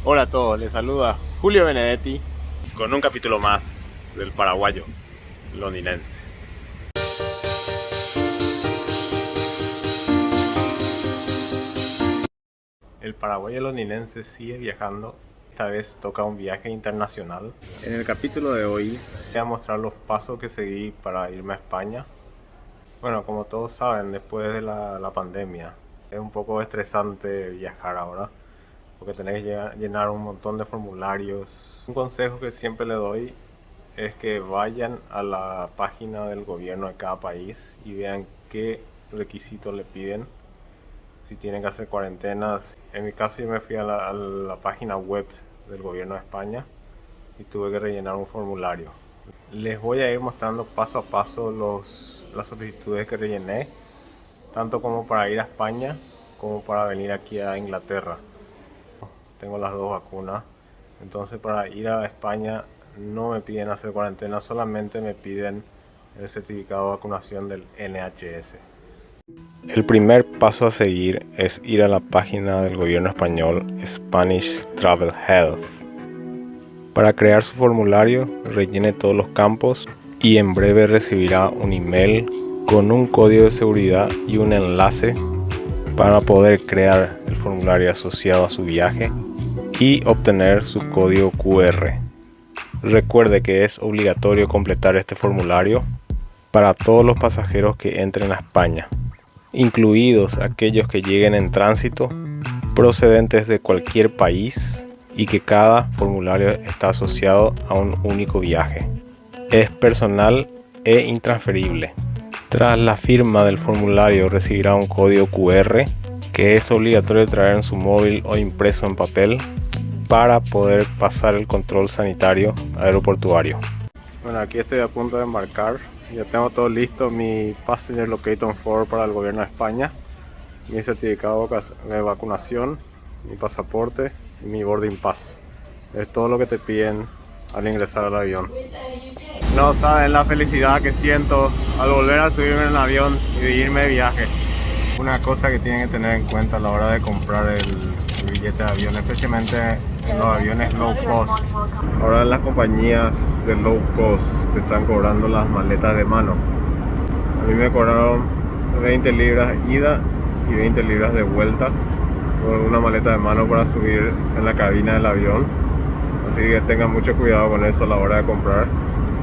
Hola a todos, les saluda Julio Benedetti con un capítulo más del paraguayo londinense. El paraguayo londinense sigue viajando, esta vez toca un viaje internacional. En el capítulo de hoy voy a mostrar los pasos que seguí para irme a España. Bueno, como todos saben, después de la pandemia es un poco estresante viajar ahora, porque tenés que llenar un montón de formularios. Un consejo que siempre le doy es que vayan a la página del gobierno de cada país y vean qué requisitos le piden, si tienen que hacer cuarentenas. En mi caso yo me fui a la página web del gobierno de España y tuve que rellenar un formulario. Les voy a ir mostrando paso a paso las solicitudes que rellené, tanto como para ir a España como para venir aquí a Inglaterra. Tengo las dos vacunas, entonces para ir a España no me piden hacer cuarentena, solamente me piden el certificado de vacunación del NHS. El primer paso a seguir es ir a la página del gobierno español Spanish Travel Health. Para crear su formulario, rellene todos los campos y en breve recibirá un email con un código de seguridad y un enlace para poder crear el formulario asociado a su viaje y obtener su código QR. Recuerde que es obligatorio completar este formulario para todos los pasajeros que entren a España, incluidos aquellos que lleguen en tránsito procedentes de cualquier país, y que cada formulario está asociado a un único viaje. Es personal e intransferible. Tras la firma del formulario recibirá un código QR que es obligatorio traer en su móvil o impreso en papel para poder pasar el control sanitario aeroportuario. Bueno, aquí estoy a punto de embarcar. Ya tengo todo listo: mi Passenger Locator Form para el gobierno de España, mi certificado de vacunación, mi pasaporte y mi boarding pass. Es todo lo que te piden al ingresar al avión. No saben la felicidad que siento al volver a subirme en el avión y de irme de viaje. Una cosa que tienen que tener en cuenta a la hora de comprar el billete de avión, especialmente en los aviones low cost. Ahora las compañías de low cost te están cobrando las maletas de mano. A mí me cobraron 20 libras ida y 20 libras de vuelta por una maleta de mano para subir en la cabina del avión. Así que tengan mucho cuidado con eso a la hora de comprar.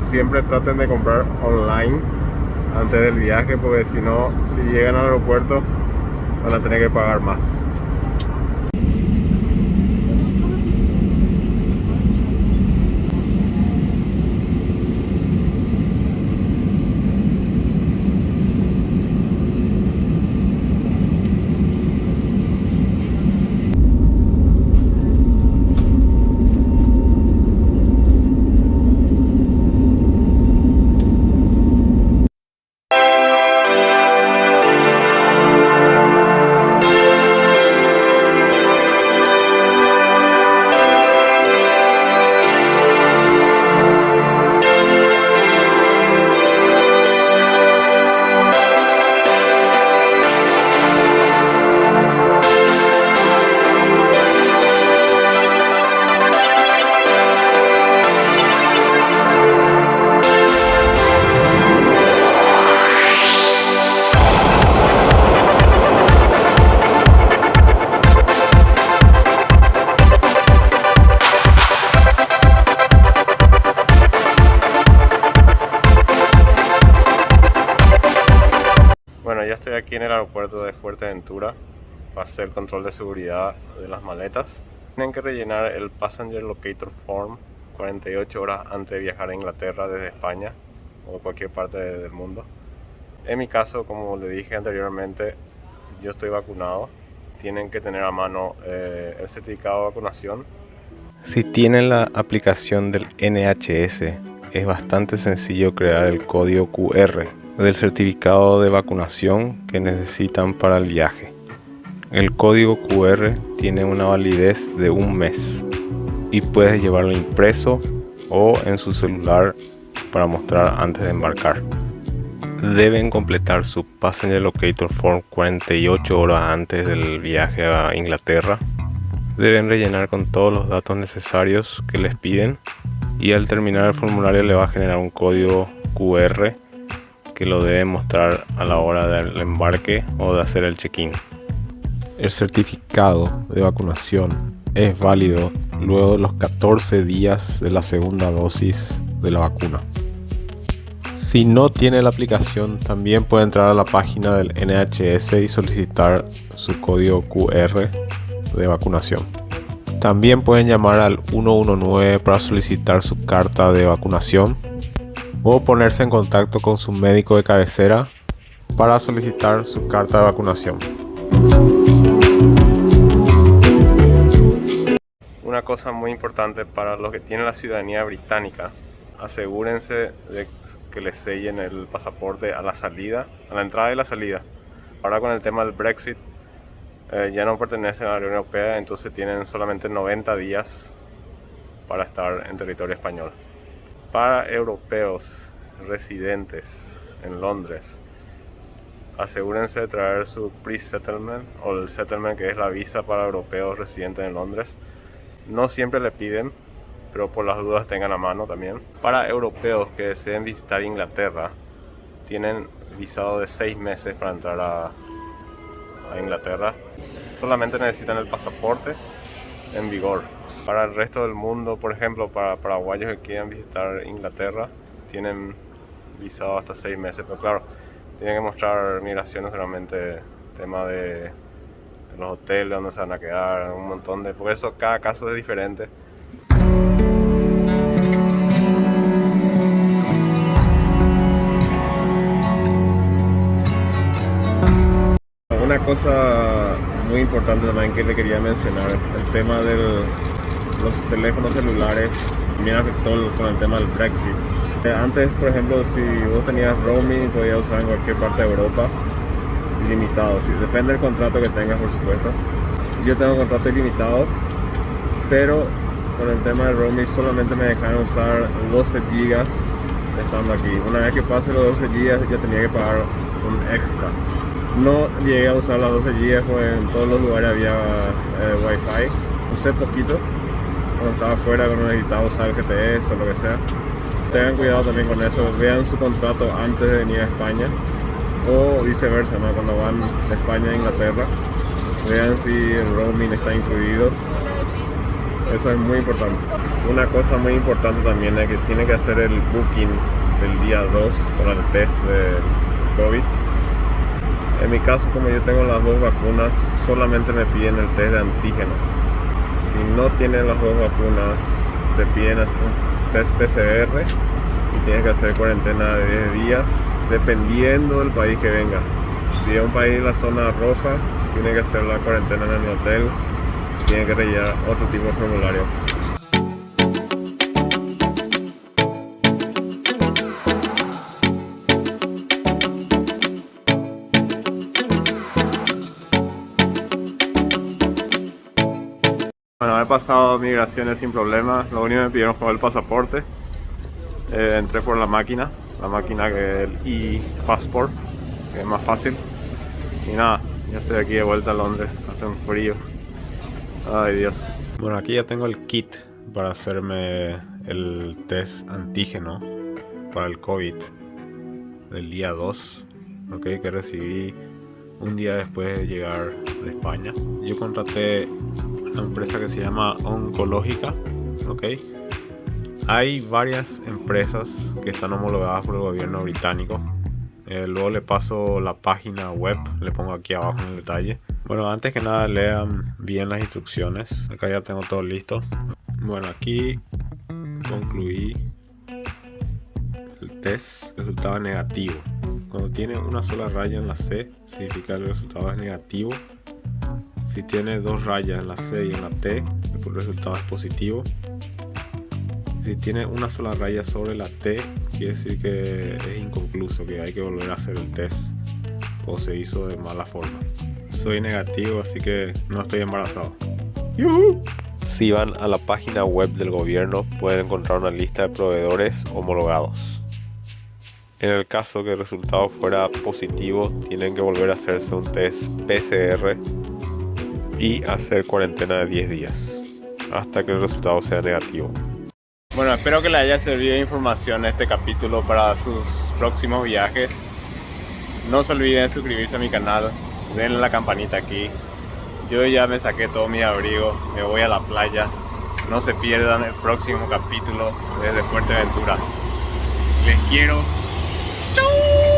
Siempre traten de comprar online antes del viaje, porque si no, si llegan al aeropuerto van a tener que pagar más. Bueno, ya estoy aquí en el aeropuerto de Fuerteventura para hacer el control de seguridad de las maletas. Tienen que rellenar el Passenger Locator Form 48 horas antes de viajar a Inglaterra desde España o cualquier parte del mundo. En mi caso, como le dije anteriormente, yo estoy vacunado. Tienen que tener a mano el certificado de vacunación. Si tienen la aplicación del NHS, es bastante sencillo crear el código QR del certificado de vacunación que necesitan para el viaje. El código QR tiene una validez de un mes y puedes llevarlo impreso o en su celular para mostrar antes de embarcar. Deben completar su Passenger Locator Form 48 horas antes del viaje a Inglaterra Deben rellenar con todos los datos necesarios que les piden y al terminar el formulario le va a generar un código QR que lo deben mostrar a la hora del embarque o de hacer el check-in. El certificado de vacunación es válido luego de los 14 días de la segunda dosis de la vacuna. Si no tiene la aplicación, también puede entrar a la página del NHS y solicitar su código QR de vacunación. También pueden llamar al 119 para solicitar su carta de vacunación o ponerse en contacto con su médico de cabecera para solicitar su carta de vacunación. Una cosa muy importante para los que tienen la ciudadanía británica: asegúrense de que les sellen el pasaporte a la salida, a la entrada y la salida. Ahora con el tema del Brexit, ya no pertenecen a la Unión Europea, entonces tienen solamente 90 días para estar en territorio español. Para europeos residentes en Londres, asegúrense de traer su pre-settlement o el settlement, que es la visa para europeos residentes en Londres. No siempre le piden, pero por las dudas tengan a mano también. Para europeos que deseen visitar Inglaterra, tienen visado de 6 meses para entrar a Inglaterra. Solamente necesitan el pasaporte en vigor. Para el resto del mundo, por ejemplo, para paraguayos que quieran visitar Inglaterra, tienen visado hasta 6 meses, pero claro, tienen que mostrar migraciones, realmente tema de los hoteles donde se van a quedar, un montón de... Por eso cada caso es diferente. Una cosa muy importante también que le quería mencionar, el tema de los teléfonos celulares bien afectó con el tema del Brexit. Antes, por ejemplo, si vos tenías roaming, podías usar en cualquier parte de Europa ilimitado. Sí, depende del contrato que tengas, por supuesto. Yo tengo un contrato ilimitado, pero con el tema del roaming solamente me dejaron usar 12 gigas estando aquí. Una vez que pase los 12 gigas ya tenía que pagar un extra. No llegué a usar las 12 GB, pues en todos los lugares había wifi. Usé poquito cuando estaba afuera, cuando necesitaba usar GPS o lo que sea. Tengan cuidado también con eso, vean su contrato antes de venir a España o viceversa, ¿no? Cuando van de España a Inglaterra, vean si el roaming está incluido. Eso es muy importante. Una cosa muy importante también es que tiene que hacer el booking del día 2 para el test de COVID. En mi caso, como yo tengo las dos vacunas, solamente me piden el test de antígeno. Si no tienen las dos vacunas, te piden un test PCR y tienes que hacer cuarentena de 10 días, dependiendo del país que venga. Si es un país en la zona roja, tiene que hacer la cuarentena en el hotel, tiene que rellenar otro tipo de formulario. Bueno, he pasado migraciones sin problemas. Lo único que me pidieron fue el pasaporte. Entré por la máquina que es el e-passport, que es más fácil. Y nada, ya estoy aquí de vuelta a Londres. Hace un frío. Ay, Dios. Bueno, aquí ya tengo el kit para hacerme el test antígeno para el COVID del día 2, ¿ok? Que recibí un día después de llegar de España. Yo contraté una empresa que se llama Oncológica, ¿ok? Hay varias empresas que están homologadas por el gobierno británico. Luego le paso la página web, le pongo aquí abajo en el detalle. Bueno, antes que nada lean bien las instrucciones. Acá ya tengo todo listo. Bueno, aquí concluí el test, resultaba negativo. Cuando tiene una sola raya en la C, significa que el resultado es negativo. Si tiene dos rayas en la C y en la T, el resultado es positivo. Si tiene una sola raya sobre la T, quiere decir que es inconcluso, que hay que volver a hacer el test o se hizo de mala forma. Soy negativo, así que no estoy embarazado. ¡Yuhu! Si van a la página web del gobierno, pueden encontrar una lista de proveedores homologados. En el caso que el resultado fuera positivo, tienen que volver a hacerse un test PCR y hacer cuarentena de 10 días hasta que el resultado sea negativo. Bueno, espero que le haya servido de información este capítulo para sus próximos viajes. No se olviden de suscribirse a mi canal, denle la campanita aquí. Yo ya me saqué todo mi abrigo, me voy a la playa. No se pierdan el próximo capítulo desde Fuerteventura. Les quiero. ¡Chau!